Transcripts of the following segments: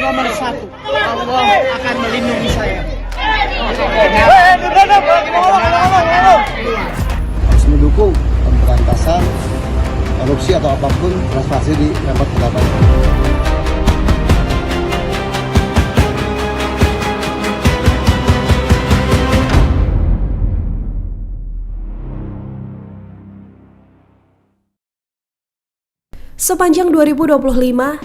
nomor satu. Allah akan melindungi saya. Harus mendukung pemberantasan korupsi atau apapun transaksi di Pemkot Kota Bandung. Sepanjang 2025,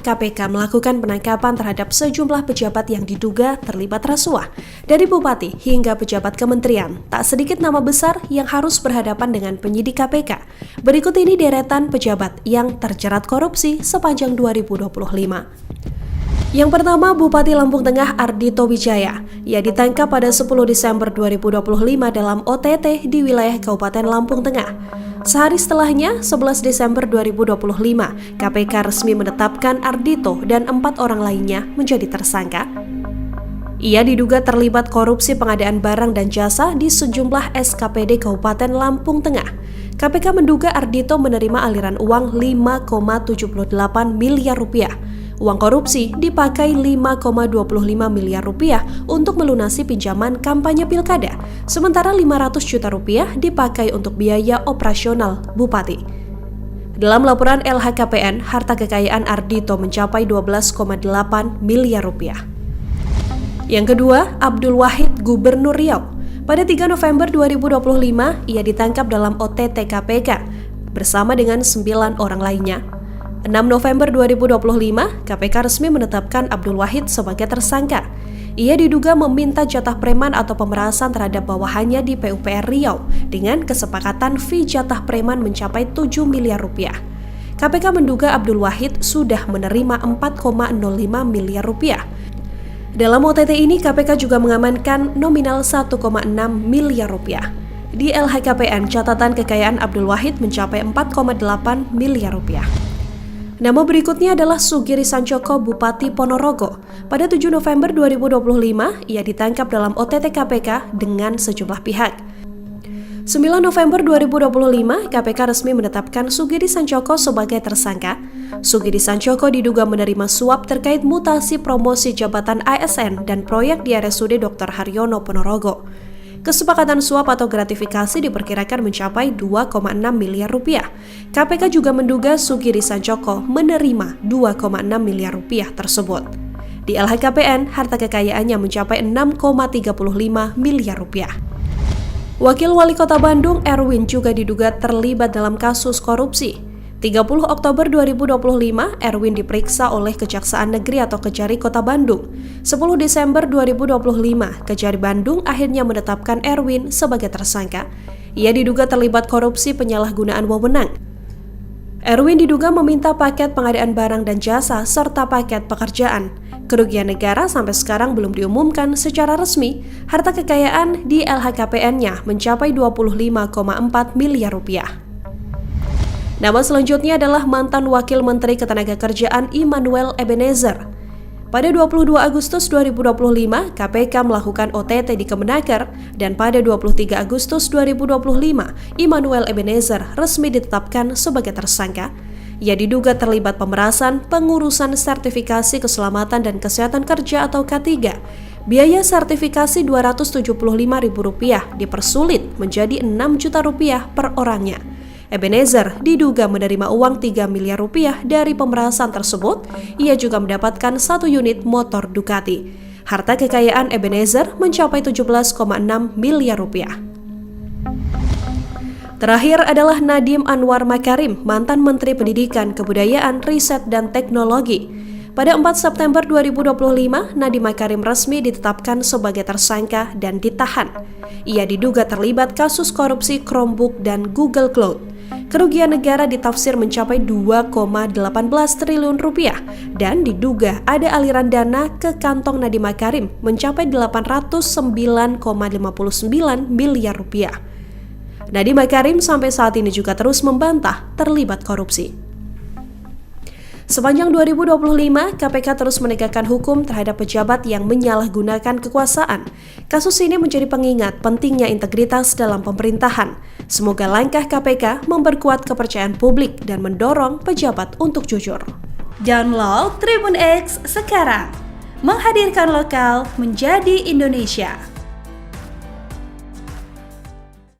KPK melakukan penangkapan terhadap sejumlah pejabat yang diduga terlibat rasuah. Dari bupati hingga pejabat kementerian, tak sedikit nama besar yang harus berhadapan dengan penyidik KPK. Berikut ini deretan pejabat yang terjerat korupsi sepanjang 2025. Yang pertama, Bupati Lampung Tengah Ardhito Wijaya. Ia ditangkap pada 10 Desember 2025 dalam OTT di wilayah Kabupaten Lampung Tengah. Sehari setelahnya, 11 Desember 2025, KPK resmi menetapkan Ardhito dan 4 orang lainnya menjadi tersangka. Ia diduga terlibat korupsi pengadaan barang dan jasa di sejumlah SKPD Kabupaten Lampung Tengah. KPK menduga Ardhito menerima aliran uang 5,78 miliar rupiah. Uang korupsi dipakai 5,25 miliar rupiah untuk melunasi pinjaman kampanye pilkada, sementara 500 juta rupiah dipakai untuk biaya operasional bupati. Dalam laporan LHKPN, harta kekayaan Ardhito mencapai 12,8 miliar rupiah. Yang kedua, Abdul Wahid, Gubernur Riau. Pada 3 November 2025, ia ditangkap dalam OTT KPK bersama dengan 9 orang lainnya. 6 November 2025, KPK resmi menetapkan Abdul Wahid sebagai tersangka. Ia diduga meminta jatah preman atau pemerasan terhadap bawahannya di PUPR Riau dengan kesepakatan fee jatah preman mencapai 7 miliar rupiah. KPK menduga Abdul Wahid sudah menerima 4,05 miliar rupiah. Dalam OTT ini, KPK juga mengamankan nominal 1,6 miliar rupiah. Di LHKPN, catatan kekayaan Abdul Wahid mencapai 4,8 miliar rupiah. Nama berikutnya adalah Sugiri Sancoko, Bupati Ponorogo. Pada 7 November 2025, ia ditangkap dalam OTT KPK dengan sejumlah pihak. 9 November 2025, KPK resmi menetapkan Sugiri Sancoko sebagai tersangka. Sugiri Sancoko diduga menerima suap terkait mutasi promosi jabatan ASN dan proyek di RSUD Dr. Haryono Ponorogo. Kesepakatan suap atau gratifikasi diperkirakan mencapai 2,6 miliar rupiah. KPK juga menduga Sugiri Sancoko menerima 2,6 miliar rupiah tersebut. Di LHKPN, harta kekayaannya mencapai 6,35 miliar rupiah. Wakil Wali Kota Bandung, Erwin, juga diduga terlibat dalam kasus korupsi. 30 Oktober 2025, Erwin diperiksa oleh Kejaksaan Negeri atau Kejari Kota Bandung. 10 Desember 2025, Kejari Bandung akhirnya menetapkan Erwin sebagai tersangka. Ia diduga terlibat korupsi penyalahgunaan wewenang. Erwin diduga meminta paket pengadaan barang dan jasa serta paket pekerjaan. Kerugian negara sampai sekarang belum diumumkan secara resmi. Harta kekayaan di LHKPN-nya mencapai 25,4 miliar rupiah. Nama selanjutnya adalah mantan Wakil Menteri Ketenagakerjaan Immanuel Ebenezer. Pada 22 Agustus 2025, KPK melakukan OTT di Kemenaker dan pada 23 Agustus 2025, Immanuel Ebenezer resmi ditetapkan sebagai tersangka. Ia diduga terlibat pemerasan pengurusan sertifikasi keselamatan dan kesehatan kerja atau K3. Biaya sertifikasi Rp275.000 dipersulit menjadi Rp6 juta per orangnya. Ebenezer diduga menerima uang 3 miliar rupiah dari pemerasan tersebut. Ia juga mendapatkan 1 unit motor Ducati. Harta kekayaan Ebenezer mencapai 17,6 miliar rupiah. Terakhir adalah Nadiem Anwar Makarim, mantan Menteri Pendidikan, Kebudayaan, Riset, dan Teknologi. Pada 4 September 2025, Nadiem Makarim resmi ditetapkan sebagai tersangka dan ditahan. Ia diduga terlibat kasus korupsi Chromebook dan Google Cloud. Kerugian negara ditafsir mencapai 2,18 triliun rupiah dan diduga ada aliran dana ke kantong Nadiem Makarim mencapai 809,59 miliar rupiah. Nadiem Makarim sampai saat ini juga terus membantah terlibat korupsi. Sepanjang 2025, KPK terus menegakkan hukum terhadap pejabat yang menyalahgunakan kekuasaan. Kasus ini menjadi pengingat pentingnya integritas dalam pemerintahan. Semoga langkah KPK memperkuat kepercayaan publik dan mendorong pejabat untuk jujur. Download Tribun X sekarang, menghadirkan lokal menjadi Indonesia.